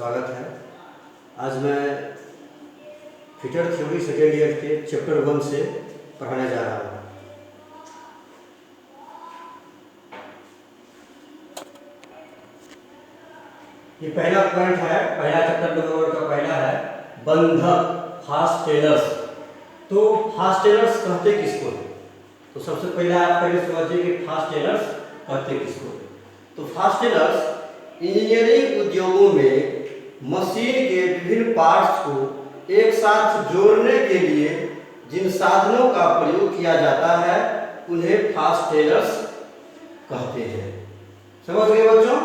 स्वागत है। आज मैं फिटर थ्योरी सेकेंड ईयर के चैप्टर 1 से पढ़ाने जा रहा हूँ। ये पहला पॉइंट है, पहला चैप्टर नंबर का पहला है बंधक, फास्टेनर्स। तो फास्टेनर्स कहते किसको है? तो सबसे पहले आप पहले समझिए कि फास्टेनर्स कहते किसको है। तो फास्टेनर्स इंजीनियरिंग उद्योगों में मशीन के विभिन्न पार्ट्स को एक साथ जोड़ने के लिए जिन साधनों का प्रयोग किया जाता है उन्हें फास्टेनर्स कहते हैं। समझ गए बच्चों?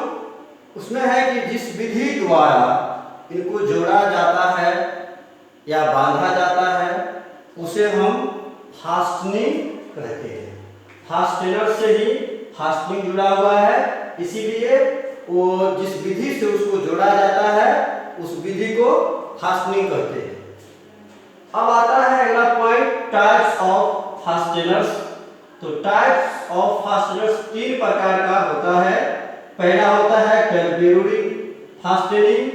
उसमें है कि जिस विधि द्वारा इनको जोड़ा जाता है या बांधा जाता है उसे हम फास्टनिंग कहते हैं। फास्टेनर से ही फास्टनिंग जुड़ा हुआ है, इसीलिए वो जिस विधि से उसको जोड़ा जाता है उस विधि को फास्टनिंग कहते हैं। अब आता है अगला पॉइंट, टाइप्स ऑफ फास्टेनर्स। तो टाइप्स ऑफ फास्टेनर्स तीन प्रकार का होता है। पहला होता है टेम्परेरी फास्टनिंग,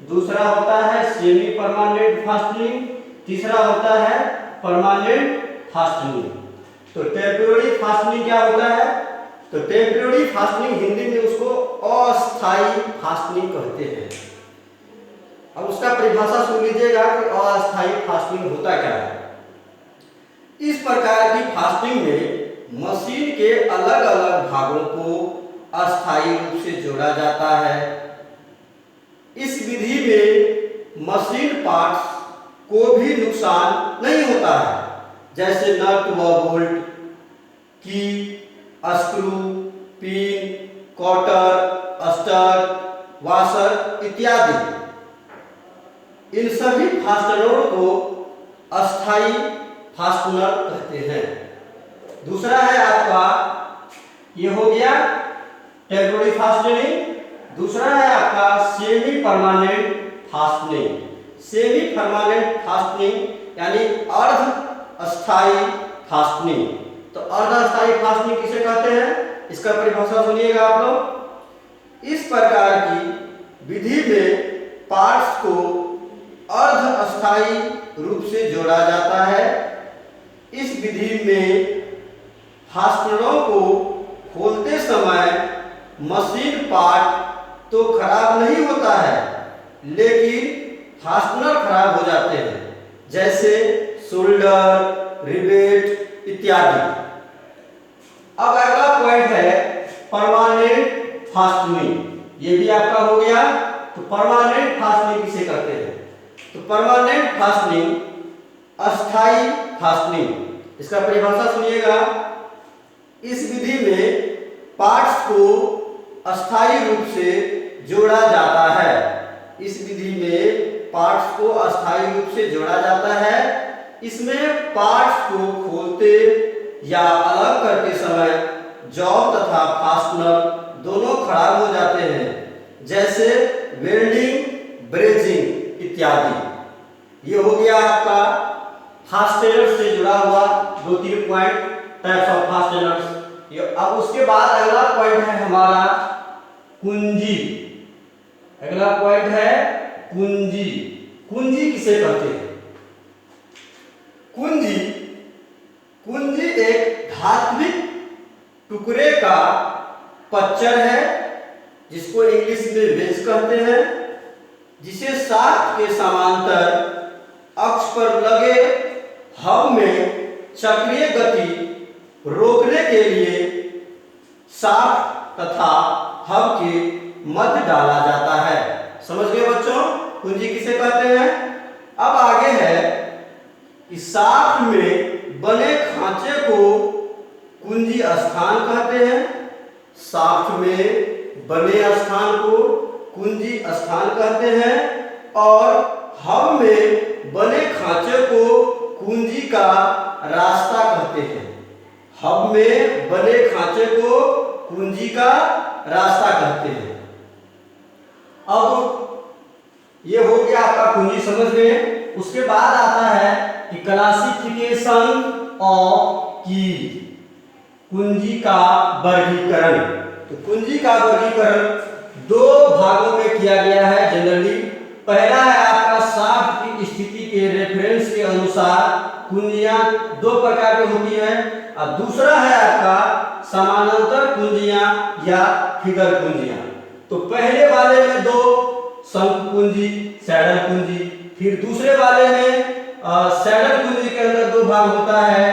दूसरा होता है सेमी परमानेंट फास्टनिंग, तीसरा होता है परमानेंट फास्टनिंग। तो टेम्परेरी फास्टनिंग क्या होता है? तो टेम्परेरी फास्टनिंग हिंदी में उसको अस्थायी फास्टनिंग कहते हैं। अब उसका परिभाषा सुन लीजिएगा कि अस्थायी फास्टनिंग होता क्या है। इस प्रकार की फास्टनिंग में मशीन के अलग अलग भागों को अस्थायी रूप से जोड़ा जाता है। इस विधि में मशीन पार्ट्स को भी नुकसान नहीं होता है, जैसे नट व bolt, key, screw, pin, cotter, स्टर, वाशर इत्यादि। इन सभी फास्टनरों को अस्थायी फास्टनर कहते हैं। दूसरा है आपका, ये हो गया टेम्परेरी फास्टनिंग। दूसरा है आपका semi permanent fastening. Semi permanent fastening यानी अर्ध अस्थायी फास्टनिंग। तो अर्ध अस्थायी फास्टनिंग किसे कहते हैं, इसका परिभाषा सुनिएगा आप लोग। इस प्रकार की विधि में पार्ट्स को अर्ध अस्थायी रूप से जोड़ा जाता है। इस विधि में फास्टनरों को खोलते समय मशीन पार्ट तो खराब नहीं होता है, लेकिन फास्टनर खराब हो जाते हैं, जैसे शोल्डर, रिवेट इत्यादि। अब अगला पॉइंट है परमानेंट फास्टनिंग। ये भी आपका हो गया। तो परमानेंट फास्टनिंग किसे कहते हैं? तो परमानेंट फास्टनिंग अस्थायी फास्टनिंग। इसका परिभाषा सुनिएगा। इस विधि में पार्ट्स को अस्थायी रूप से जोड़ा जाता है। इस विधि में पार्ट्स को अस्थायी रूप से जोड़ा जाता है। इसमें पार्ट्स को खोलते या अलग करते समय जॉब तथा फास्टनर दोनों खराब हो जाते हैं, जैसे वेल्डिंग, ब्रेजिंग इत्यादि। ये हो गया आपका फास्टेनर से जुड़ा हुआ 2-3 पॉइंट, टाइप्स ऑफ फास्टेनर्स। अब उसके बाद अगला पॉइंट है हमारा कुंजी। अगला पॉइंट है कुंजी। कुंजी किसे कहते हैं? कुंजी एक धात्विक टुकड़े का पच्चर है, जिसको इंग्लिश में वेज कहते हैं, जिसे शाफ्ट के समांतर अक्ष पर लगे हब में चक्रीय गति रोकने के लिए शाफ्ट तथा हब के मध्य डाला जाता है। समझ गए बच्चों, कुंजी किसे कहते हैं? अब आगे है कि शाफ्ट में बने खांचे को कुंजी स्थान कहते हैं। शाफ्ट में बने स्थान को कुंजी स्थान कहते हैं और हब में बने खांचे को कुंजी का रास्ता कहते हैं। हब में बने खांचे को कुंजी का रास्ता कहते हैं। अब ये हो गया आपका कुंजी, समझ गए। उसके बाद आता है कि क्लासिफिकेशन ऑफ की, कुंजी का वर्गीकरण। तो कुंजी का वर्गीकरण दो भागों में किया गया है जनरली। पहला है आपका शाफ्ट की स्थिति के रेफरेंस के अनुसार कुंजियां दो प्रकार की होती है, और दूसरा है आपका समानांतर कुंजियां या फिगर कुंजियां। तो पहले वाले में दो शंकु कुंजी, सैडल कुंजी, फिर दूसरे वाले में सैडल कुंजी के अंदर दो भाग होता है।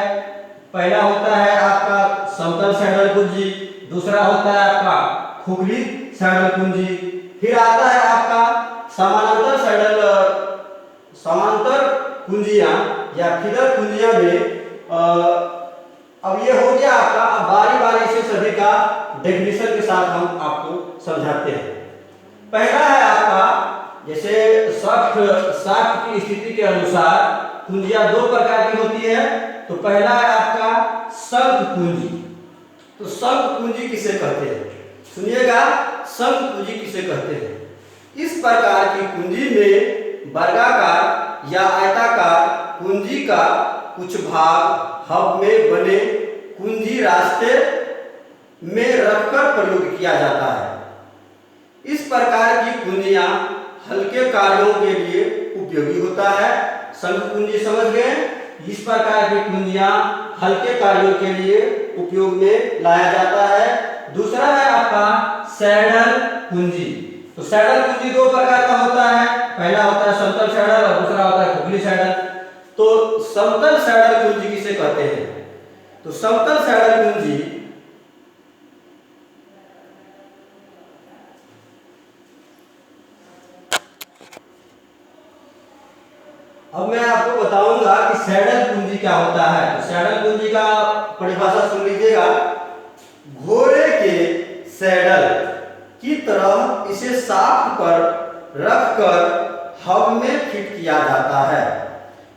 पहला होता है आपका समतल सैडल कुंजी, दूसरा होता है आपका खोखली सैडल कुंजी, फिर आता है आपका समांतर कुंजियां या फिगर कुंजियां में। अब ये हो गया आपका। अब बारी बारी से सभी का डेफिनेशन के साथ हम आपको समझाते हैं। पहला है आपका, जैसे शाफ्ट की स्थिति के अनुसार कुंजियां दो प्रकार की होती है। तो पहला है आपका शंख कुंजी। तो शंख कुंजी किसे कहते हैं, सुनिएगा, शंख कुंजी किसे कहते हैं? इस प्रकार की कुंजी में वर्गाकार या आयताकार कुंजी का कुछ भाग हब में बने कुंजी रास्ते में रखकर प्रयोग किया जाता है। इस प्रकार की कुंजियां हल्के कार्यों के लिए उपयोगी होता है। शंख कुंजी समझ गए? इस प्रकार की कुंजियां हल्के कार्यों के लिए उपयोग में लाया जाता है। दूसरा है आपका सैडल कुंजी। तो सैडल कुंजी दो प्रकार का होता है। पहला होता है समतल सैडल और दूसरा होता है खोखली सैडल। तो समतल सैडल कुंजी किसे कहते हैं? तो समतल सैडल कुंजी अब मैं आपको बताऊंगा कि सैडल कुंजी क्या होता है। तो सैडल कुंजी का परिभाषा सुन लीजिएगा। घोड़े के सैडल की तरह इसे शाफ्ट पर रखकर हब में फिट किया जाता है।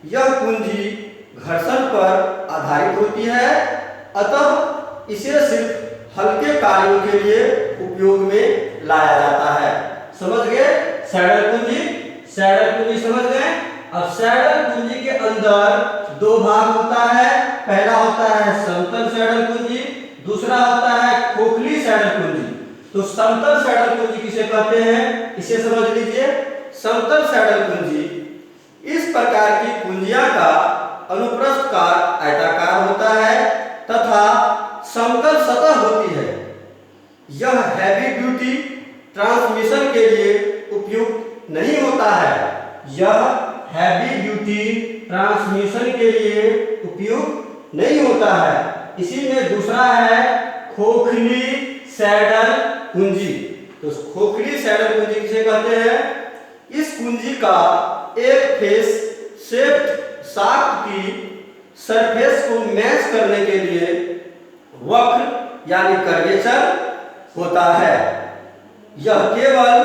यह कुंजी घर्षण पर आधारित होती है, अतः इसे सिर्फ हल्के कार्यों के लिए उपयोग में लाया जाता है। समझ गए सैडल कुंजी? सैडल कुंजी समझ गए? अब सैडल कुंजी के अंदर दो भाग होता है। पहला होता है समतल सैडल कुंजी, दूसरा होता है खोखली सैडल कुंजी। तो समतल सैडल कुंजी किसे कहते हैं, इसे समझ लीजिए। समतल सैडल कुंजी इस प्रकार की कुंजियां का अनुप्रस्थ काट आयताकार होता है तथा समतल सतह होती है। यह हैवी ड्यूटी ट्रांसमिशन के लिए उपयुक्त नहीं होता है। यह हैवी ड्यूटी ट्रांसमिशन के लिए उपयुक्त नहीं होता है। इसी में दूसरा है खोखली सैडल कुंजी। तो खोखली सैडल कुंजी किसे कहते हैं? इस कुंजी का एक फेस शेफ्ट शाफ्ट की सरफेस को मैच करने के लिए वक्र यानी कर्वेचर होता है। यह केवल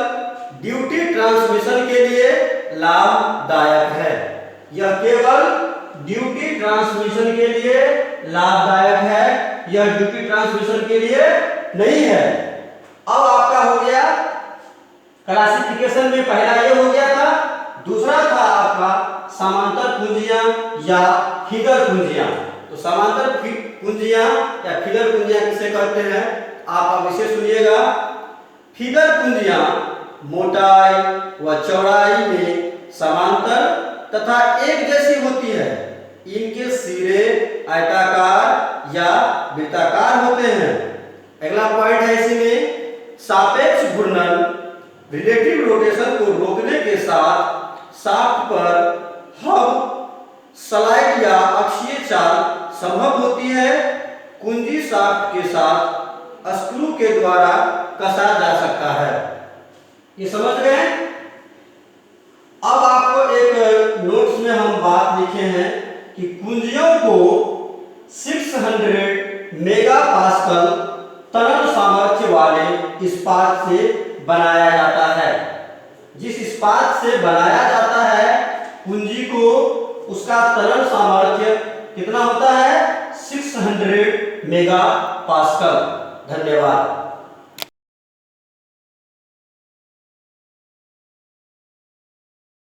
ड्यूटी ट्रांसमिशन के लिए लाभदायक है। यह केवल ड्यूटी ट्रांसमिशन के लिए लाभदायक है, यह ड्यूटी ट्रांसमिशन के लिए नहीं है। अब आपका हो गया क्लासिफिकेशन में, पहला ये हो गया था। दूसरा था आपका समांतर कुंजियां या फिगर कुंजियां। तो समांतर कुंजियां या फिगर कुंजियां किसे कहते हैं, आप अब इसे सुनिएगा। फिगर कुंजियां मोटाई व चौड़ाई में समांतर तथा एक जैसी होती है। इनके सिरे आयताकार या वृत्ताकार होते हैं। अगला पॉइंट है इसी में सापेक्ष घूर्णन, रिलेटिव रोटेशन को रोकने के साथ शाफ्ट पर हब स्लाइड या अक्षीय चाल संभव होती है। कुंजी शाफ्ट के साथ स्क्रू के द्वारा कसा जा सकता है। ये समझ गए? अब आपको एक नोट्स में हम बात लिखे हैं कि कुंजियों को 600 मेगापास्कल तरल सामर्थ्य वाले इस्पात से बनाया जाता है। जिस इस्पात से बनाया जाता है कुंजी को, उसका तरल सामर्थ्य कितना होता है? 600 मेगापास्कल। धन्यवाद।